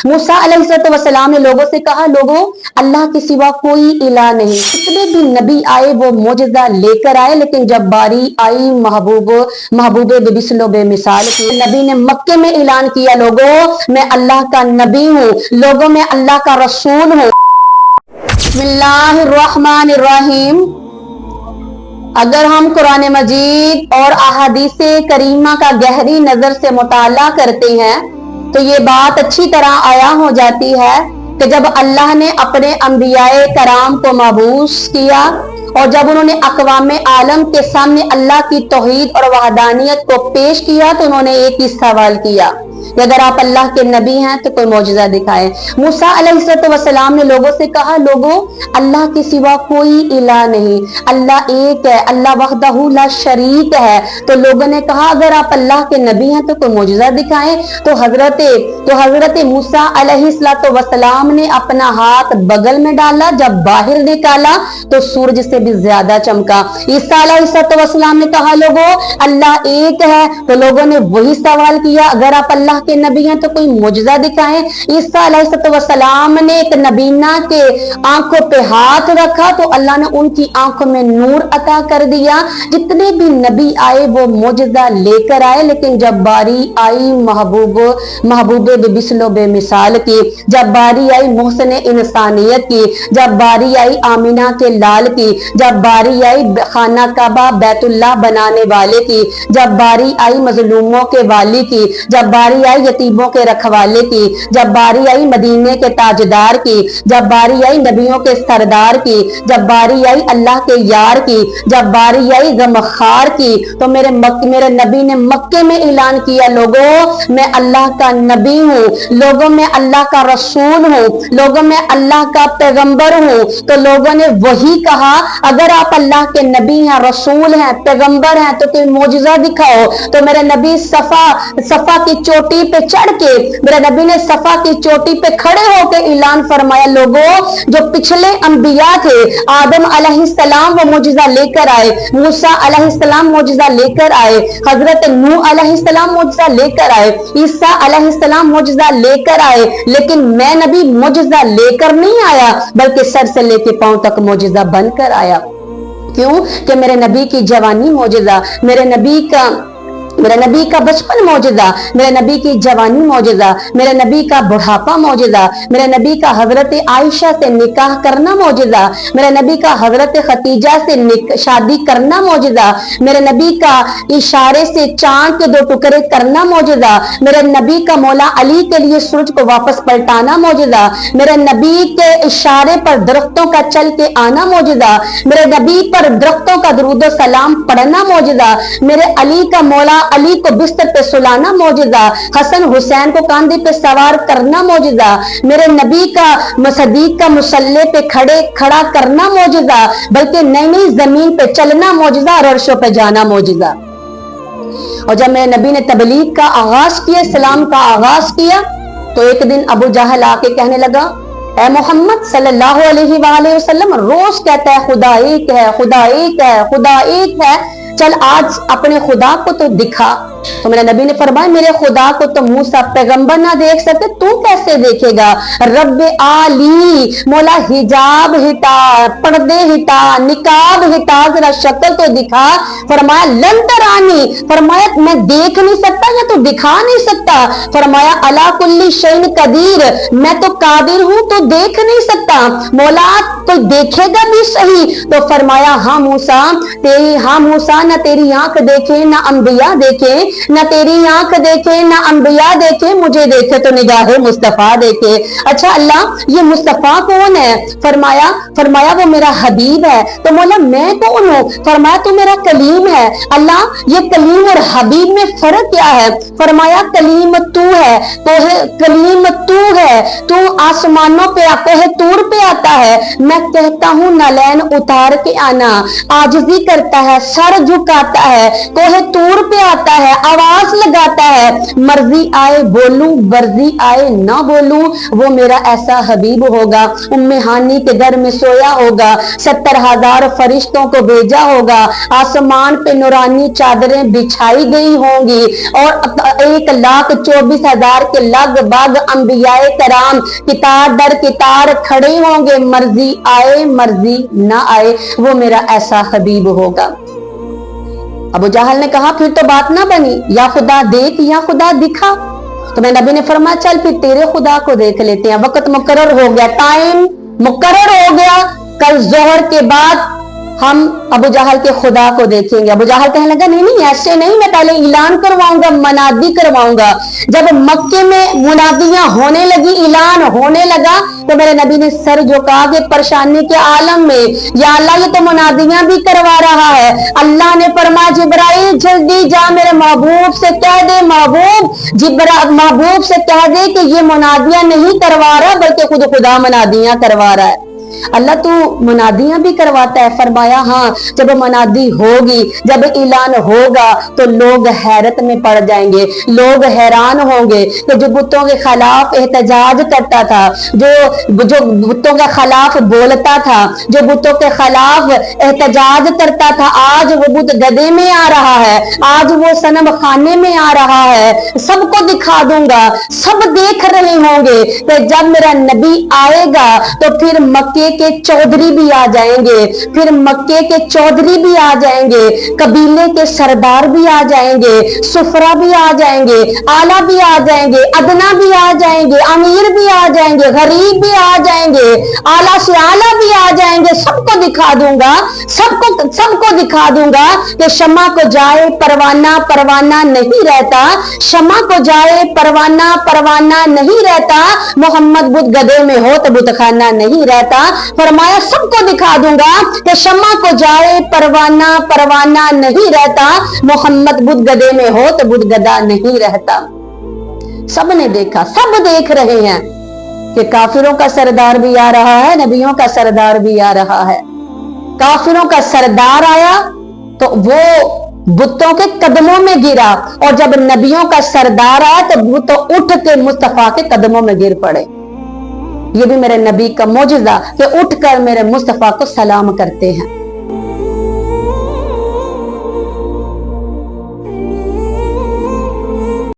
मूसा अलैहिस्सलाम ने लोगों से कहा, लोगों अल्लाह के सिवा कोई इलाह नहीं। जितने भी नबी आए वो मोजज़ा लेकर आए, लेकिन जब बारी आई महबूबे बेमिसल बेमिसाल की, नबी ने मक्के में ऐलान किया, लोगों मैं अल्लाह का नबी हूँ, लोगों मैं अल्लाह का रसूल हूँ। बिस्मिल्लाहिर्रहमानिर्रहीम। अगर हम कुरान मजीद और अहादीस करीमा का गहरी नजर से मुताला करते हैं तो ये बात अच्छी तरह आया हो जाती है कि जब अल्लाह ने अपने अंबियाए कराम को मबूस किया और जब उन्होंने अक़वाम आलम के सामने अल्लाह की तौहीद और वहदानियत को पेश किया तो उन्होंने एक ही सवाल किया कि अगर आप अल्लाह के नबी हैं तो कोई मौजज़ा दिखाएं। मूसा अलैहिस्सलाम ने लोगों से कहा, लोगों अल्लाह के सिवा कोई इलाह नहीं, अल्लाह एक है, अल्लाह वहदहू ला शरीक है। तो लोगों ने कहा अगर आप अल्लाह के नबी हैं तो कोई मौजज़ा दिखाएं। तो हजरत मूसा अलैहिस्सलाम ने अपना हाथ बगल में डाला, जब बाहर निकाला तो सूरज से भी ज्यादा चमका। ईसा अलैहिस्सलाम ने कहा, लोगों अल्लाह एक है। तो लोगों ने वही सवाल किया, अगर आप अल्लाह के नबी हैं तो कोई मुजज़ा दिखाएं। ईसा अलैहिस्सलाम ने एक नबीना के आंखों पे हाथ रखा तो अल्लाह ने उनकी आंखों में नूर अता कर दिया। जितने भी नबी आए वो मुजज़ा लेकर आए, लेकिन जब बारी आई महबूबे बेमिसल बेमिसाल की, जब बारी आई मोहसिन इंसानियत की, जब बारी आई आमिना के लाल की, जब बारी आई खाना काबा बैतुल्लाह बनाने वाले की, जब बारी आई मजलूमों के वाली की, जब बारी आई यतीमों के रखवाले की, जब बारी आई मदीने के ताजदार की, जब बारी आई नबियों के सरदार की, जब बारी आई अल्लाह के यार की, जब बारी आई गमखार की, तो मेरे नबी ने मक्के में ऐलान किया, लोगों मैं अल्लाह का नबी हूँ, लोगों मैं अल्लाह का रसूल हूँ, लोगों मैं अल्लाह का पैगंबर हूँ। तो लोगों ने वही कहा, अगर आप अल्लाह के नबी हैं, रसूल हैं, पैगंबर हैं तो कोई मौजज़ा दिखाओ। तो मेरे नबी सफा की चोटी पे चढ़ के, मेरे नबी ने सफा की चोटी पे खड़े होकर ऐलान फरमाया, लोगों जो पिछले अंबिया थे, आदम अलैहिस्सलाम वो मौजज़ा लेकर आए, मूसा अलैहिस्सलाम मौजज़ा लेकर आए, हजरत नूह अलैहिस्सलाम मौजज़ा लेकर आए, ईसा अलैहिस्सलाम मौजज़ा लेकर आए, लेकिन मैं नबी मौजज़ा लेकर नहीं आया बल्कि सर से लेके पांव तक मौजज़ा बनकर आया। क्यों? कि मेरे नबी की जवानी मौजज़ा, मेरे नबी का बचपन मौजज़ा, मेरे नबी की जवानी मौजज़ा, मेरे नबी का बुढ़ापा मौजज़ा, मेरे नबी का हजरत आयशा से निकाह करना मौजज़ा, मेरे नबी का हजरत खतीजा से शादी करना मौजज़ा, मेरे नबी का इशारे से चांद के 2 टुकड़े करना मौजज़ा, मेरे नबी का मौला अली के लिए सूरज को वापस पलटाना मौजज़ा, मेरे नबी के इशारे पर दरख्तों का चल के आना मौजज़ा, मेरे नबी पर दरख्तों का दुरूद और सलाम पढ़ना मौजज़ा, मेरे अली का मौला अली को बिस्तर पे सुलाना मौजज़ा, हसन हुसैन को कांधे पे सवार करना मौजज़ा, मेरे नबी का सदीक का मुसल्ले पे खड़ा करना मौजज़ा, बल्कि नई जमीन पे चलना मौजज़ा और अर्शों पे जाना मौजज़ा। और जब मेरे नबी ने तबलीग का आगाज किया, इस्लाम का आगाज किया, तो एक दिन अबू जहल आके कहने लगा, ऐ मोहम्मद सल्लल्लाहु अलैहि वसल्लम रोज कहता है खुदा एक है, खुदा एक है, खुदा एक है, चल आज अपने खुदा को तो दिखा। तो मेरे नबी ने फरमाया, मेरे खुदा को तो मूसा पैगंबर ना देख सके, तू कैसे देखेगा? रब आली मौला हिजाब हिटा, पर्दे हिटा, निकाब हिटा, जरा शक्ल तो दिखा। फरमाया लन तरानी, फरमाया मैं देख नहीं सकता या तो दिखा नहीं सकता। फरमाया अला कुल्ली शैइन कदीर, मैं तो कादिर हूं तो देख नहीं सकता। मौला तो देखेगा भी सही। तो फरमाया हाँ मूसा न तेरी आंख देखे ना अंबिया देखे, ना तेरी आंख देखे ना अंबिया देखे, मुझे देखे तो निगाहे मुस्तफा देखे। अच्छा अल्लाह ये मुस्तफा कौन है? फरमाया वो मेरा हबीब है। तो मौला मैं कौन हूँ? फरमाया तू मेरा कलीम है। अल्लाह ये कलीम और हबीब में फर्क क्या है? फरमाया कलीम तू है, कलीम तू है, तू आसमानों पे आते है, तूर पे आता है। मैं कहता हूँ नलैन उतार के आना, आजिज़ी करता है, सर झुकाता है, कोहे तूर पे आता है, आवाज लगाता है, मर्जी आए बोलूं, मर्जी आए ना बोलूं, वो मेरा ऐसा हबीब होगा। उम्मे हानी के घर में सोया होगा, 70,000 फरिश्तों को भेजा होगा, आसमान पे नूरानी चादरें बिछाई गई होंगी और 1,24,000 के लगभग अंबियाए کرام کتار در کتار کھڑے ہوں گے, مرضی آئے مرضی نہ آئے وہ میرا ایسا حبیب ہوگا. ابو جہل نے کہا پھر تو بات نہ بنی, یا خدا دیکھ یا خدا دکھا. تو میں نبی نے فرمایا چل پھر تیرے خدا کو دیکھ لیتے ہیں. وقت مقرر ہو گیا, ٹائم مقرر ہو گیا, کل ظہر کے بعد ہم ابو جہل کے خدا کو دیکھیں گے. ابو جہل کہنے لگا نہیں نہیں ایسے نہیں, میں پہلے اعلان کرواؤں گا, منادی کرواؤں گا. جب مکے میں منادیاں ہونے لگی, اعلان ہونے لگا, تو میرے نبی نے سر جھکا کے پریشانی کے عالم میں یا اللہ یہ تو منادیاں بھی کروا رہا ہے. اللہ نے فرمایا جبرائیل جلدی جا میرے محبوب سے کہہ دے, محبوب سے کہہ دے کہ یہ منادیاں نہیں کروا رہا بلکہ خود خدا منادیاں کروا رہا ہے. اللہ تو منادیاں بھی کرواتا ہے. فرمایا ہاں, جب منادی ہوگی, جب اعلان ہوگا تو لوگ حیرت میں پڑ جائیں گے, لوگ حیران ہوں گے کہ جو بتوں کے خلاف احتجاج کرتا تھا, جو بتوں کے خلاف بولتا تھا, جو بتوں کے خلاف احتجاج کرتا تھا, آج وہ بت گدے میں آ رہا ہے, آج وہ صنم خانے میں آ رہا ہے. سب کو دکھا دوں گا, سب دیکھ رہے ہوں گے کہ جب میرا نبی آئے گا تو پھر مکے کے چودھری بھی آ جائیں گے, پھر مکے کے چودھری بھی آ جائیں گے, قبیلے کے سردار بھی آ جائیں گے, سفرا بھی آ جائیں گے, آلہ بھی آ جائیں گے, ادنا بھی آ جائیں گے, امیر بھی آ جائیں گے, غریب بھی آ جائیں گے, آلہ سے آلہ بھی آ جائیں گے. سب کو دکھا دوں گا, سب کو دکھا دوں گا کہ شمع کو جائے پروانہ پروانہ نہیں رہتا, شمع کو جائے پروانہ پروانہ نہیں رہتا, محمد بدھ گدے میں ہو تو بت خانہ نہیں رہتا. فرمایا سب کو دکھا دوں گا کہ شمع کو جائے پروانہ پروانہ نہیں رہتا, محمد بدھ گدے میں ہو تو بدھ گدا نہیں رہتا. سب نے دیکھا, سب دیکھ رہے ہیں کہ کافروں کا سردار بھی آ رہا ہے, نبیوں کا سردار بھی آ رہا ہے. کافروں کا سردار آیا تو وہ بتوں کے قدموں میں گرا, اور جب نبیوں کا سردار آیا تو بت اٹھ کے مصطفیٰ کے قدموں میں گر پڑے. یہ بھی میرے نبی کا معجزہ کہ اٹھ کر میرے مصطفیٰ کو سلام کرتے ہیں.